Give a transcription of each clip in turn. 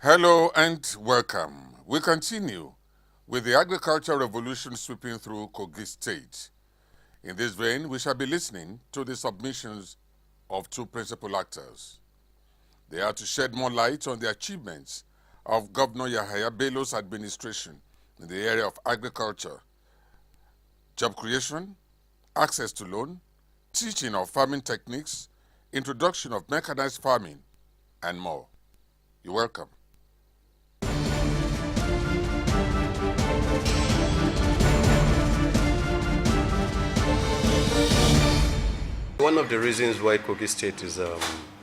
Hello and welcome. We continue with the agricultural revolution sweeping through Kogi State. In this vein, we shall be listening to the submissions of two principal actors. They are to shed more light on the achievements of Governor Yahaya Bello's administration in the area of agriculture, job creation, access to loan, teaching of farming techniques, introduction of mechanized farming, and more. You're welcome. One of the reasons why Kogi State is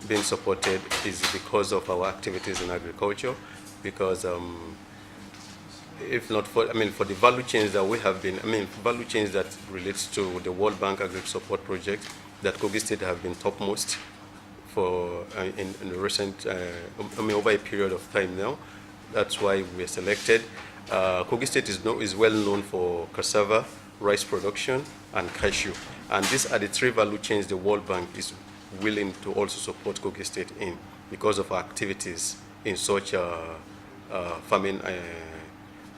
being supported is because of our activities in agriculture, because if not for, for the value chains that we have been, value chains that relates to the World Bank Agri Support Project, that Kogi State have been topmost for in the recent, over a period of time now. That's why we are selected. Kogi State is well known for cassava, rice production, and cashew. And these are the three value chains the World Bank is willing to also support Kogi State in because of our activities in such farming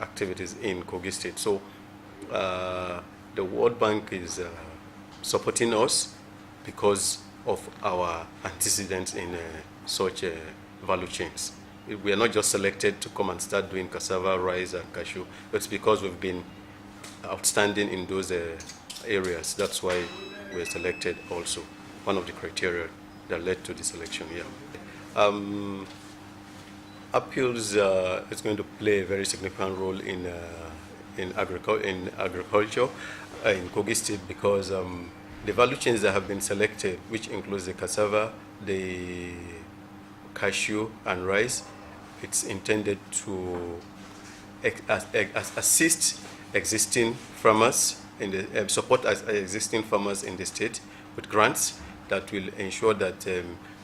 activities in Kogi State. So the World Bank is supporting us because of our antecedents in such value chains. We are not just selected to come and start doing cassava, rice, and cashew, but it's because we've been outstanding in those areas. That's why we're selected also. One of the criteria that led to the selection, yeah. Appeals is going to play a very significant role in agriculture in Kogi State because the value chains that have been selected, which includes the cassava, the cashew, and rice, it's intended to assist existing farmers in the support existing farmers in the state with grants that will ensure that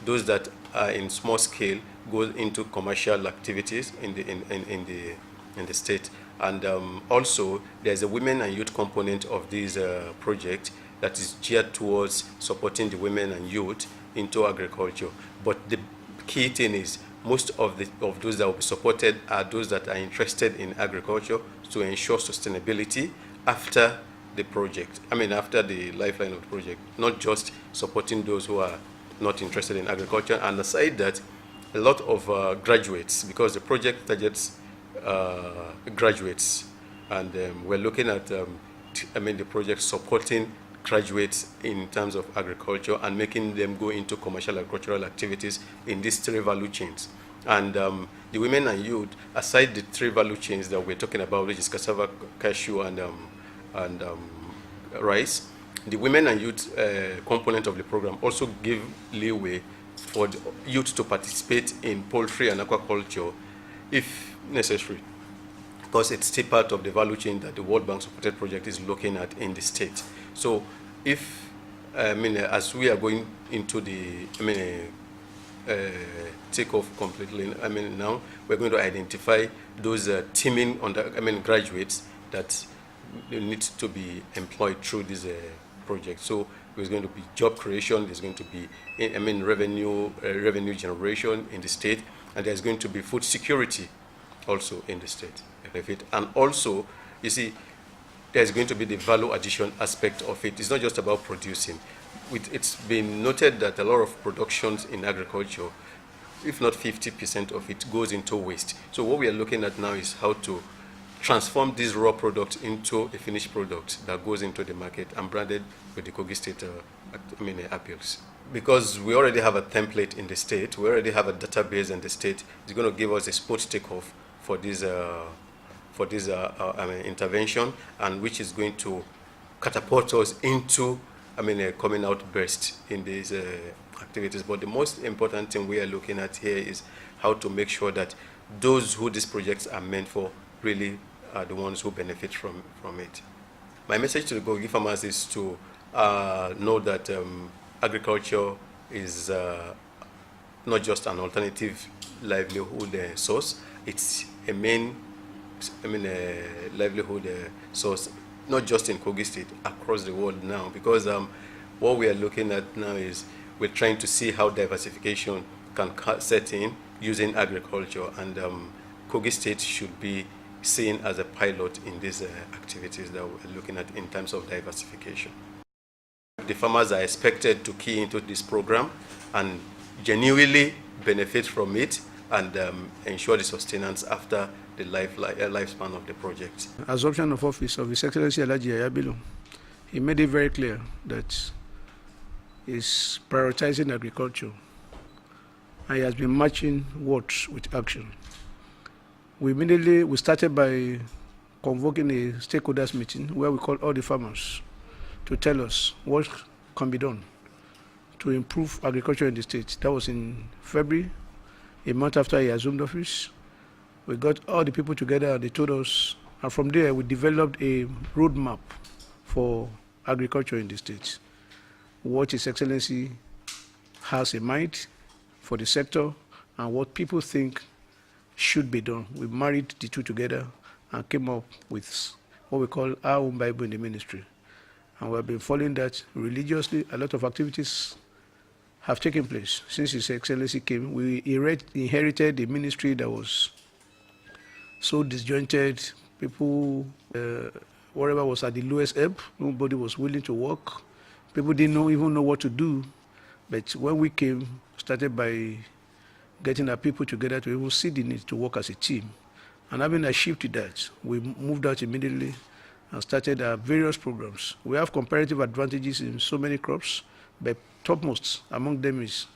those that are in small scale go into commercial activities in the state. And also there's a women and youth component of this project that is geared towards supporting the women and youth into agriculture. But the key thing is most of those that will be supported are those that are interested in agriculture to ensure sustainability after the project. After the lifeline of the project, not just supporting those who are not interested in agriculture. And aside that, a lot of graduates, because the project targets graduates, and we're looking at the project supporting graduates in terms of agriculture and making them go into commercial agricultural activities in these three value chains. And the women and youth, aside the three value chains that we're talking about, which is cassava, cashew, and rice, the women and youth component of the program also give leeway for the youth to participate in poultry and aquaculture if necessary, because it's still part of the value chain that the World Bank supported project is looking at in the state. So if, as we are going into the, takeoff completely, now we're going to identify those teaming on the, graduates that need to be employed through this project. So there's going to be job creation, there's going to be, revenue generation in the state, and there's going to be food security also in the state. And also, you see, there's going to be the value addition aspect of it. It's not just about producing. It's been noted that a lot of productions in agriculture, if not 50% of it, goes into waste. So what we are looking at now is how to transform these raw products into a finished product that goes into the market and branded with the Kogi State appeals. Because we already have a template in the state, we already have a database in the state, it's going to give us a spot takeoff for this intervention, and which is going to catapult us into a coming out burst in these activities. But the most important thing we are looking at here is how to make sure that those who these projects are meant for really are the ones who benefit from it. My message to the Kogi farmers is to know that agriculture is not just an alternative livelihood source, it's a main livelihood source, not just in Kogi State, across the world now, because what we are looking at now is we're trying to see how diversification can set in using agriculture, and Kogi State should be seen as a pilot in these activities that we're looking at in terms of diversification. The farmers are expected to key into this program and genuinely benefit from it and ensure the sustenance after the lifespan of the project. Assumption of office of His Excellency Alhaji Ayabilo, he made it very clear that he's prioritizing agriculture, and he has been matching words with action. We started by convoking a stakeholders meeting where we called all the farmers to tell us what can be done to improve agriculture in the state. That was in February, a month after he assumed office. We got all the people together and they told us, and from there we developed a roadmap for agriculture in the state. What His Excellency has in mind for the sector and what people think should be done. We married the two together and came up with what we call our own Bible in the ministry. And we have been following that religiously. A lot of activities have taken place since His Excellency came. We inherited a ministry that was so disjointed. People, whatever was at the lowest ebb, nobody was willing to work. People didn't even know what to do. But when we came, started by getting our people together to even see the need to work as a team. And having achieved that, we moved out immediately and started our various programs. We have comparative advantages in so many crops, but topmost among them is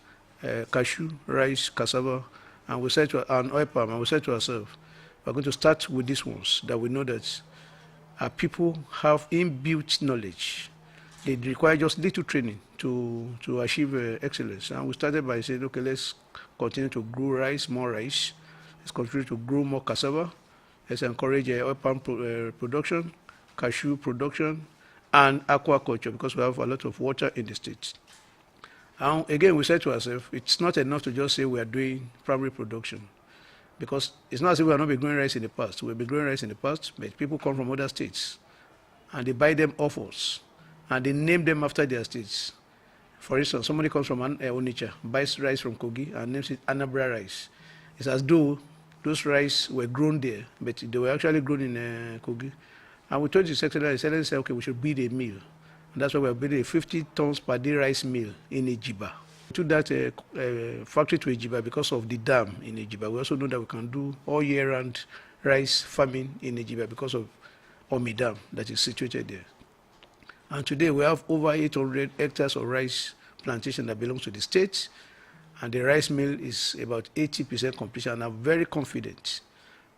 cashew, rice, cassava, and we said to and oil palm, and we said to ourselves, we're going to start with these ones that we know that our people have inbuilt knowledge. They require just little training to achieve excellence. And we started by saying, okay, let's continue to grow rice, more rice. Let's continue to grow more cassava. Let's encourage oil palm production, cashew production, and aquaculture, because we have a lot of water in the state. And again, we said to ourselves, it's not enough to just say we are doing primary production, because it's not as if we have not been growing rice in the past. We've been growing rice in the past, but people come from other states, and they buy them off us, and they name them after their states. For instance, somebody comes from Onitsha, buys rice from Kogi, and names it Anambra rice. It's as though those rice were grown there, but they were actually grown in Kogi. And we told the secretary, said, okay, we should build a mill. And that's why we're building a 50 tons per day rice mill in Ejiba. We took that factory to Ejiba because of the dam in Ejiba. We also know that we can do all year-round rice farming in Ejiba because of Omi Dam that is situated there. And today we have over 800 hectares of rice plantation that belongs to the state, and the rice mill is about 80% completion. And I'm very confident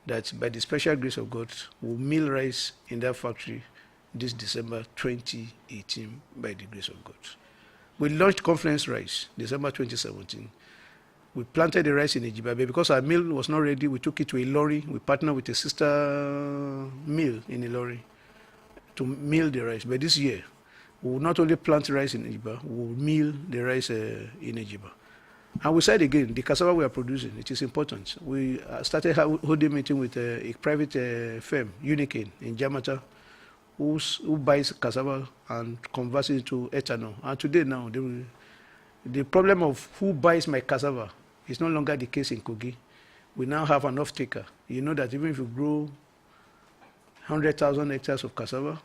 that by the special grace of God, we'll mill rice in that factory this December 2018 by the grace of God. We launched Conference Rice, December 2017. We planted the rice in Ejiba, but because our mill was not ready, we took it to Ilori. We partnered with a sister mill in Ilori to mill the rice. But this year, we will not only plant rice in Ejiba, we will mill the rice in Ejiba. And we said again, the cassava we are producing, it is important. We started holding meeting with a private firm, Unicane, in Jamata, who buys cassava and converts it into ethanol. And today now, the problem of who buys my cassava is no longer the case in Kogi. We now have an off-taker. You know that even if you grow 100,000 hectares of cassava,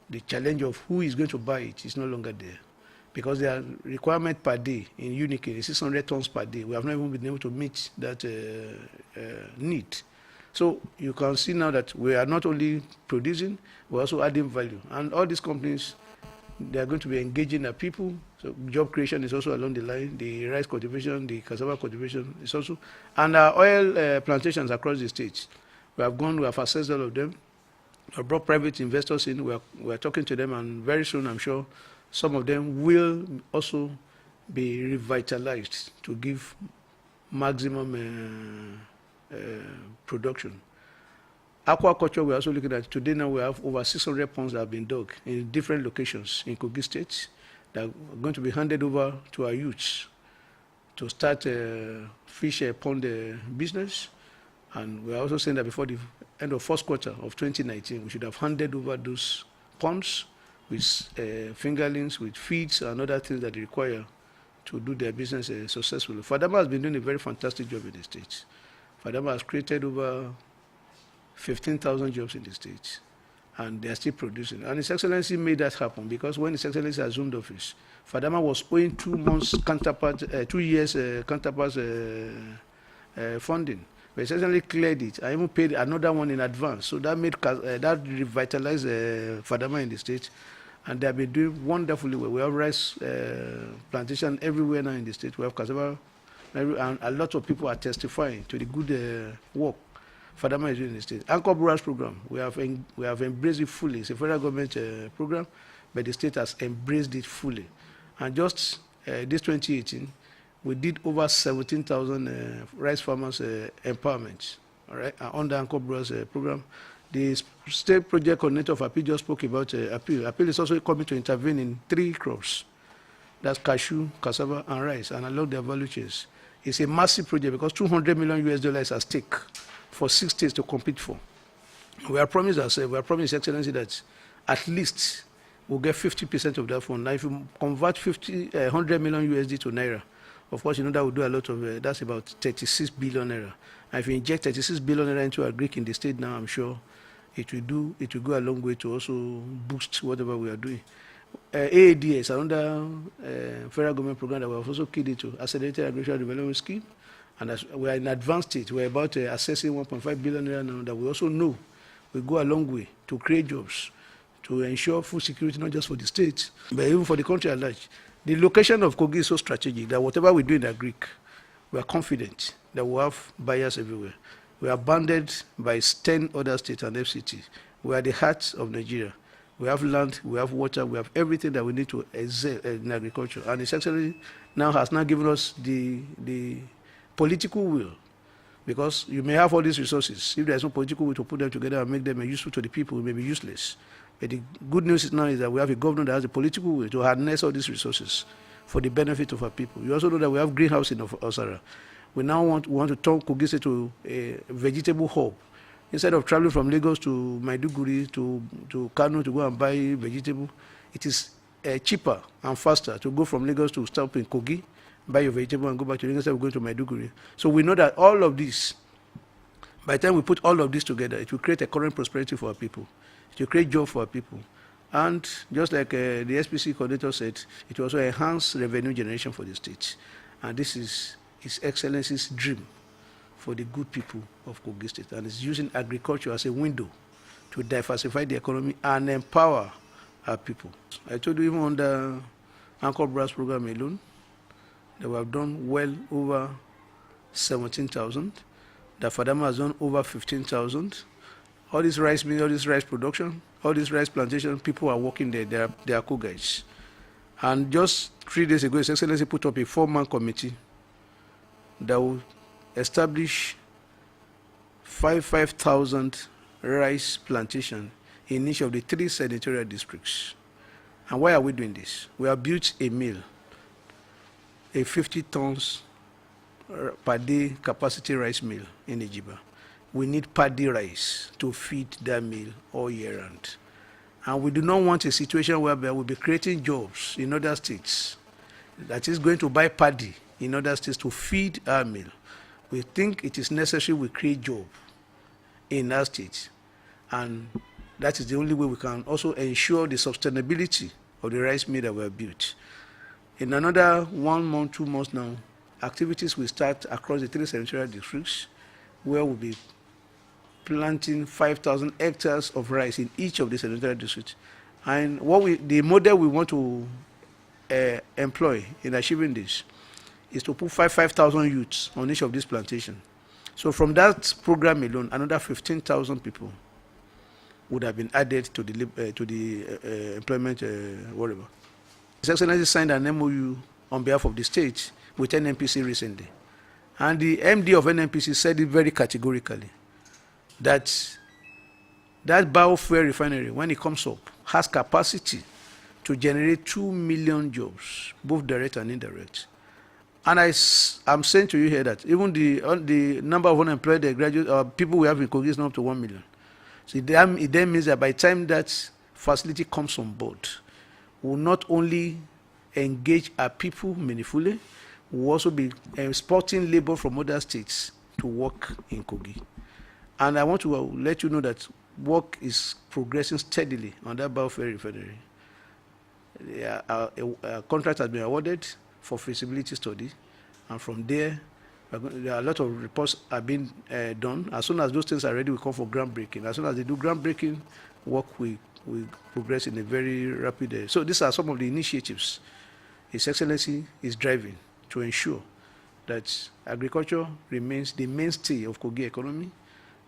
the challenge of who is going to buy it is no longer there. Because their requirement per day in Unicane is 600 tons per day. We have not even been able to meet that need. So you can see now that we are not only producing, we're also adding value. And all these companies, they are going to be engaging their people. So job creation is also along the line. The rice cultivation, the cassava cultivation is also. And our oil plantations across the states. We have assessed all of them. We have brought private investors in. We are talking to them, and very soon I'm sure some of them will also be revitalized to give maximum production. Aquaculture, we're also looking at. Today now we have over 600 ponds that have been dug in different locations in Kogi State that are going to be handed over to our youths to start fish pond business. And we're also saying that before the end of first quarter of 2019, we should have handed over those ponds with fingerlings, with feeds and other things that they require to do their business successfully. Fadama has been doing a very fantastic job in the state. Fadama has created over 15,000 jobs in the state, and they are still producing. And His Excellency made that happen because when His Excellency assumed office, Fadama was owing 2 months counterpart, 2 years counterpart funding. But His Excellency cleared it. I even paid another one in advance. So that made that revitalized Fadama in the state, and they have been doing wonderfully well. We have rice plantation everywhere now in the state. We have cassava, and a lot of people are testifying to the good work Fadama is doing in the state. Anchor Brewers program, we have embraced it fully. It's a federal government program, but the state has embraced it fully. And just this 2018, we did over 17,000 rice farmers empowerment, all right, under Anchor Brewers program. The state project coordinator of Appeal just spoke about Appeal. Appeal is also coming to intervene in 3 crops. That's cashew, cassava, and rice, and along their value chains. It's a massive project because $200 million is at stake for 6 states to compete for. We have promised ourselves, we have promised His Excellency that at least we'll get 50% of that fund. Now, if you convert 100 million USD to Naira, of course, you know that will do a lot of, that's about 36 billion Naira. And if you inject 36 billion Naira into agric in the state now, I'm sure it will go a long way to also boost whatever we are doing. AADS, another federal government program that we have also keyed into, Accelerated Agricultural Development Scheme. And as we are in advanced stage, we're about assessing 1.5 billion Naira now that we also know will go a long way to create jobs, to ensure food security, not just for the state, but even for the country at large. The location of Kogi is so strategic that whatever we do in agric, we are confident that we'll have buyers everywhere. We are bounded by 10 other states and FCT. We are the heart of Nigeria. We have land, we have water, we have everything that we need to excel in agriculture. And His Excellency has now given us the political will, because you may have all these resources. If there is no political will to put them together and make them useful to the people, it may be useless. But the good news now is that we have a government that has a political will to harness all these resources for the benefit of our people. You also know that we have greenhouse in Osara. We now want to turn Kogi to a vegetable hub. Instead of traveling from Lagos to Maiduguri to Kano to go and buy vegetable, it is cheaper and faster to go from Lagos to stop in Kogi, buy your vegetable and go back to Lagos instead of going to Maiduguri. So we know that all of this, by the time we put all of this together, it will create a current prosperity for our people. It will create job for our people. And just like the SPC coordinator said, it will also enhance revenue generation for the state. And this is His Excellency's dream for the good people of Kogi State. And it's using agriculture as a window to diversify the economy and empower our people. I told you even on the Anchor Brewers program alone, that we have done well over 17,000. The Fadama has done over 15,000. All this rice mill, all this rice production, all this rice plantation, people are working there. They are co-guys. And just 3 days ago, His Excellency put up a 4-man committee that will establish 5,000 rice plantation in each of the 3 senatorial districts. And why are we doing this? We have built a mill, a 50 tons per day capacity rice mill in Ijiba. We need paddy rice to feed that mill all year round. And we do not want a situation whereby we'll be creating jobs in other states that is going to buy paddy in other states to feed our mill. We think it is necessary we create jobs in our states. And that is the only way we can also ensure the sustainability of the rice mill that we have built. In another 1 month, 2 months now, activities will start across the 3 senatorial districts, where we'll be planting 5,000 hectares of rice in each of the senatorial districts. And the model we want to employ in achieving this is to put 5,000 youths on each of these plantations. So from that program alone, another 15,000 people would have been added to the employment whatever. His Excellency signed an MOU on behalf of the state with NNPC recently. And the MD of NNPC said it very categorically that biofuel refinery, when it comes up, has capacity to generate 2 million jobs, both direct and indirect. And I'm saying to you here that even the number of unemployed graduate people we have in Kogi is not up to 1 million. So it then means that by the time that facility comes on board, will not only engage our people meaningfully. We'll also be exporting labor from other states to work in Kogi. And I want to let you know that work is progressing steadily on that biofuel refinery. A contract has been awarded for feasibility study, and from there, there are a lot of reports are being done. As soon as those things are ready, we come for groundbreaking. As soon as they do groundbreaking, work will progress in a very rapid. So these are some of the initiatives His Excellency is driving to ensure that agriculture remains the mainstay of Kogi economy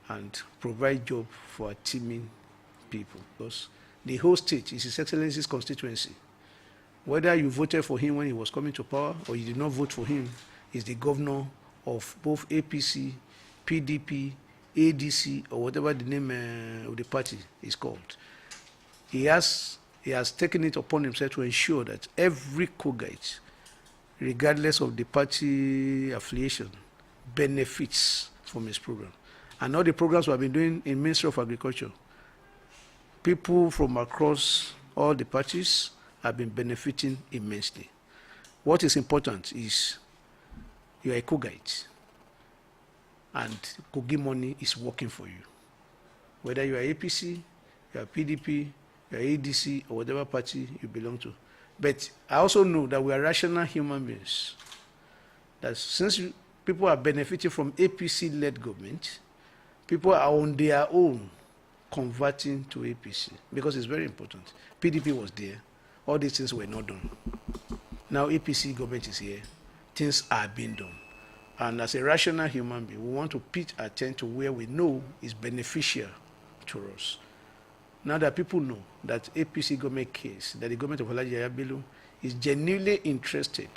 and provide job for our teeming people. Because the whole state is His Excellency's constituency. Whether you voted for him when he was coming to power or you did not vote for him, he's the governor of both APC, PDP, ADC, or whatever the name of the party is called. He has taken it upon himself to ensure that every Kogite, regardless of the party affiliation, benefits from his program. And all the programs we have been doing in Ministry of Agriculture, people from across all the parties have been benefiting immensely. What is important is you are a Kogite, and Kogi money is working for you. Whether you are APC, you are PDP, you are ADC, or whatever party you belong to. But I also know that we are rational human beings. That since people are benefiting from APC-led government, people are on their own converting to APC, because it's very important. PDP was there. All these things were not done. Now APC government is here. Things are being done. And as a rational human being, we want to pitch our tent to where we know is beneficial to us. Now that people know that APC government case, that the government of Alhaji Yahya Bello is genuinely interested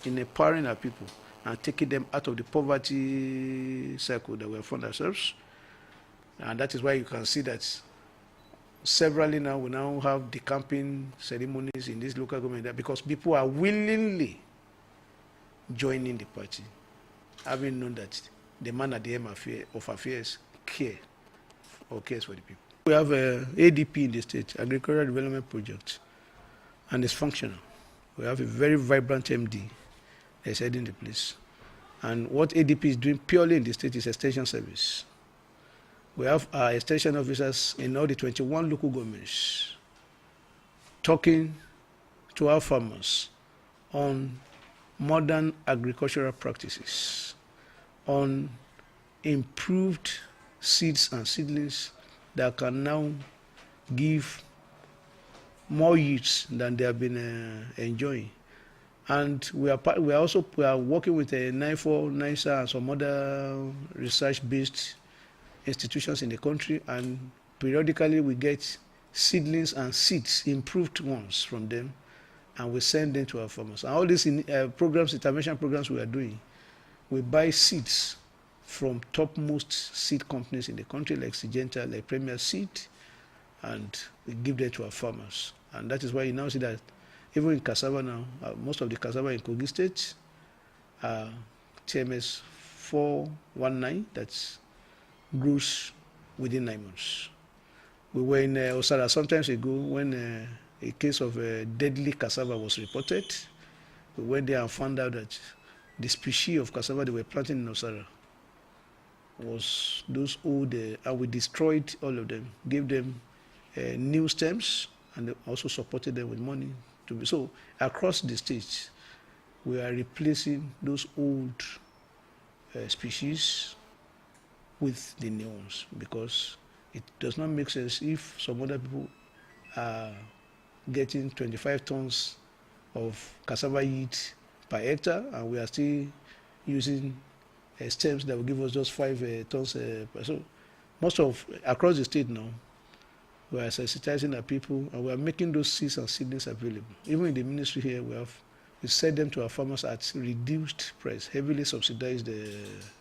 in empowering our people and taking them out of the poverty cycle that we have found ourselves. And that is why you can see that severally now, we now have decamping ceremonies in this local government, because people are willingly joining the party, having known that the man at the helm of affairs cares for the people. We have ADP in the state, Agricultural Development Project, and it's functional. We have a very vibrant MD that's heading the place. And what ADP is doing purely in the state is extension service. We have our extension officers in all the 21 local governments talking to our farmers on modern agricultural practices, on improved seeds and seedlings that can now give more yields than they have been enjoying. And we are working with NIFO, NISA, and some other research-based institutions in the country, and periodically we get seedlings and seeds, improved ones from them, and we send them to our farmers. And all these programs, intervention programs we are doing, we buy seeds from topmost seed companies in the country, like Syngenta, like Premier Seed, and we give them to our farmers. And that is why you now see that even in cassava now, most of the cassava in Kogi State are TMS 419, that's grows within 9 months. We were in Osara some time ago when a case of deadly cassava was reported. We went there and found out that the species of cassava they were planting in Osara was those old, and we destroyed all of them, gave them new stems, and also supported them with money. So across the states, we are replacing those old species with the new ones, because it does not make sense if some other people are getting 25 tons of cassava yield per hectare, and we are still using stems that will give us just 5 tons. So most of across the state now, we are sensitizing our people, and we are making those seeds and seedlings available. Even in the ministry here, we sell them to our farmers at reduced price, heavily subsidized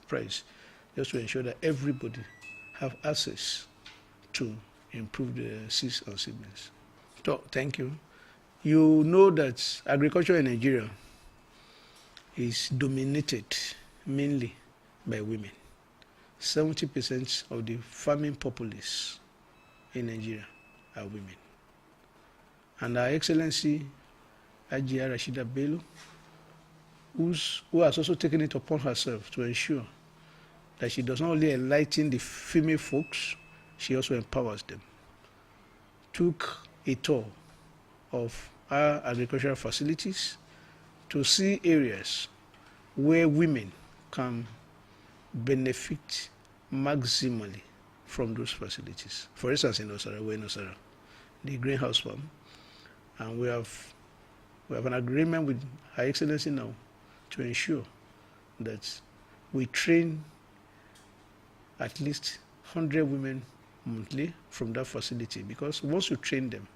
price, just to ensure that everybody have access to improve the seeds and seedlings. So, thank you. You know that agriculture in Nigeria is dominated mainly by women. 70% of the farming populace in Nigeria are women. And Our Excellency Ajia Rashida Bello, who has also taken it upon herself to ensure that she does not only enlighten the female folks, she also empowers them. Took a tour of our agricultural facilities to see areas where women can benefit maximally from those facilities. For instance, in Osara, we're in Osara, the greenhouse farm, and we have an agreement with Her Excellency now to ensure that we train at least 100 women monthly from that facility, because once you train them,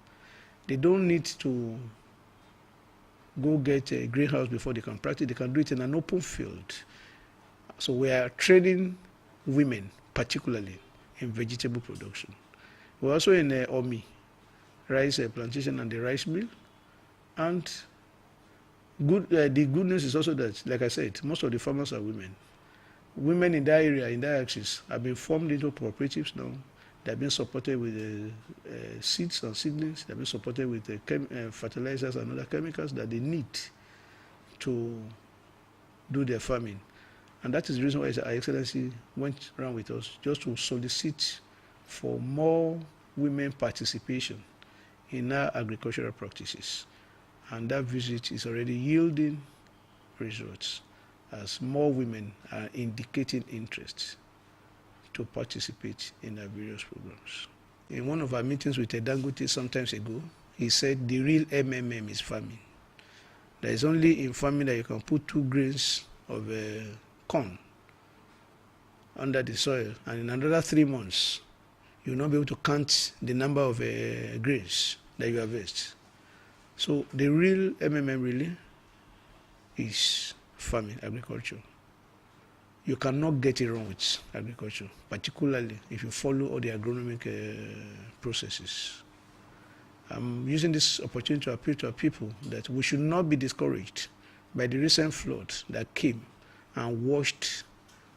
they don't need to go get a greenhouse before they can practice. They can do it in an open field. So we are training women, particularly in vegetable production. We're also in Omi, rice plantation and the rice mill. And the good news is also that, like I said, most of the farmers are women. Women in that area, in that axis, have been formed into cooperatives now. They've been supported with seeds and seedlings. They've been supported with fertilizers and other chemicals that they need to do their farming. And that is the reason why Her Excellency went around with us, just to solicit for more women participation in our agricultural practices. And that visit is already yielding results, as more women are indicating interest to participate in our various programs. In one of our meetings with Dangote some times ago, he said the real MMM is farming. There is only in farming that you can put 2 grains of corn under the soil, and in another 3 months, you will not be able to count the number of grains that you harvest. So the real MMM really is farming, agriculture. You cannot get it wrong with agriculture, particularly if you follow all the agronomic processes. I'm using this opportunity to appeal to our people that we should not be discouraged by the recent flood that came and washed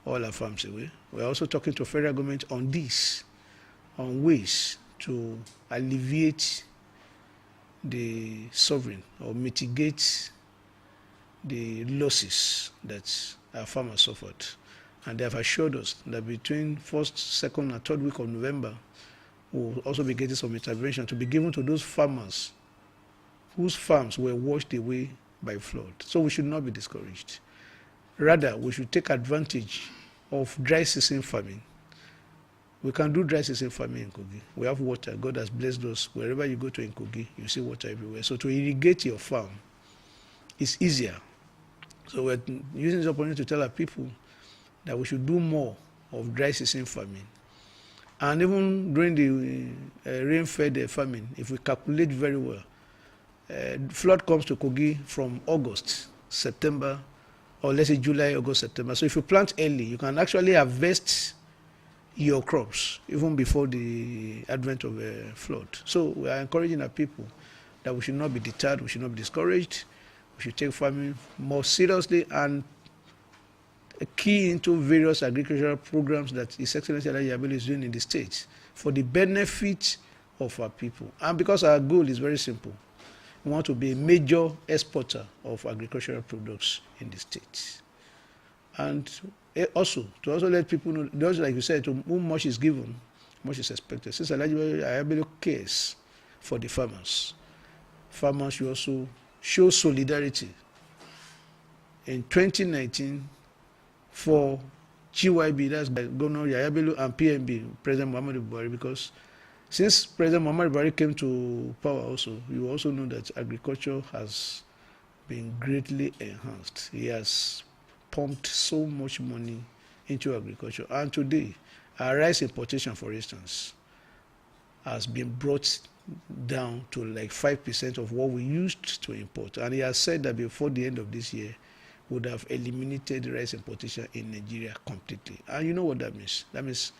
all our farms away. We're also talking to federal government on this, on ways to alleviate the suffering or mitigate the losses that our farmers suffered. And they have assured us that between 1st, 2nd, and 3rd week of November, we'll also be getting some intervention to be given to those farmers whose farms were washed away by flood. So we should not be discouraged. Rather, we should take advantage of dry season farming. We can do dry season farming in Kogi. We have water. God has blessed us. Wherever you go to in Kogi, you see water everywhere. So to irrigate your farm is easier. So we're using this opportunity to tell our people that we should do more of dry season farming. And even during the rain-fed farming, if we calculate very well, flood comes to Kogi from August, September, or let's say July, August, September. So if you plant early, you can actually harvest your crops even before the advent of a flood. So we are encouraging our people that we should not be deterred, we should not be discouraged. We should take farming more seriously and key into various agricultural programs that His Excellency Alhaji Bello is doing in the States for the benefit of our people. And because our goal is very simple, we want to be a major exporter of agricultural products in the States. And also, to also let people know, just like you said, to whom much is given, much is expected. Since Alhaji Bello cares for the farmers, farmers should also show solidarity in 2019 for GYB, that's Governor Yahya Bello, and PMB, President Muhammadu Buhari, because since President Muhammadu Buhari came to power also, you also know that agriculture has been greatly enhanced. He has pumped so much money into agriculture. And today, our rice importation, for instance, has been brought down to like 5% of what we used to import. And he has said that before the end of this year, would have eliminated rice importation in Nigeria completely. And you know what that means? That means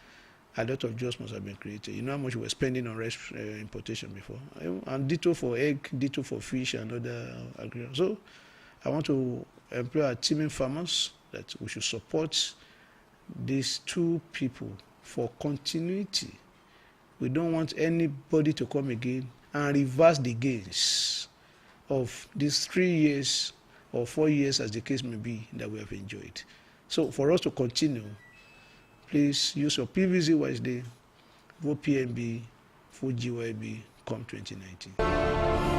a lot of jobs must have been created. You know how much we were spending on rice importation before? And ditto for egg, ditto for fish and other agriculture. So I want to employ our teaming farmers that we should support these two people for continuity. We don't want anybody to come again and reverse the gains of these 3 years or 4 years, as the case may be, that we have enjoyed. So for us to continue, please use your PVC wisely, vote PNB, vote GYB, come 2019.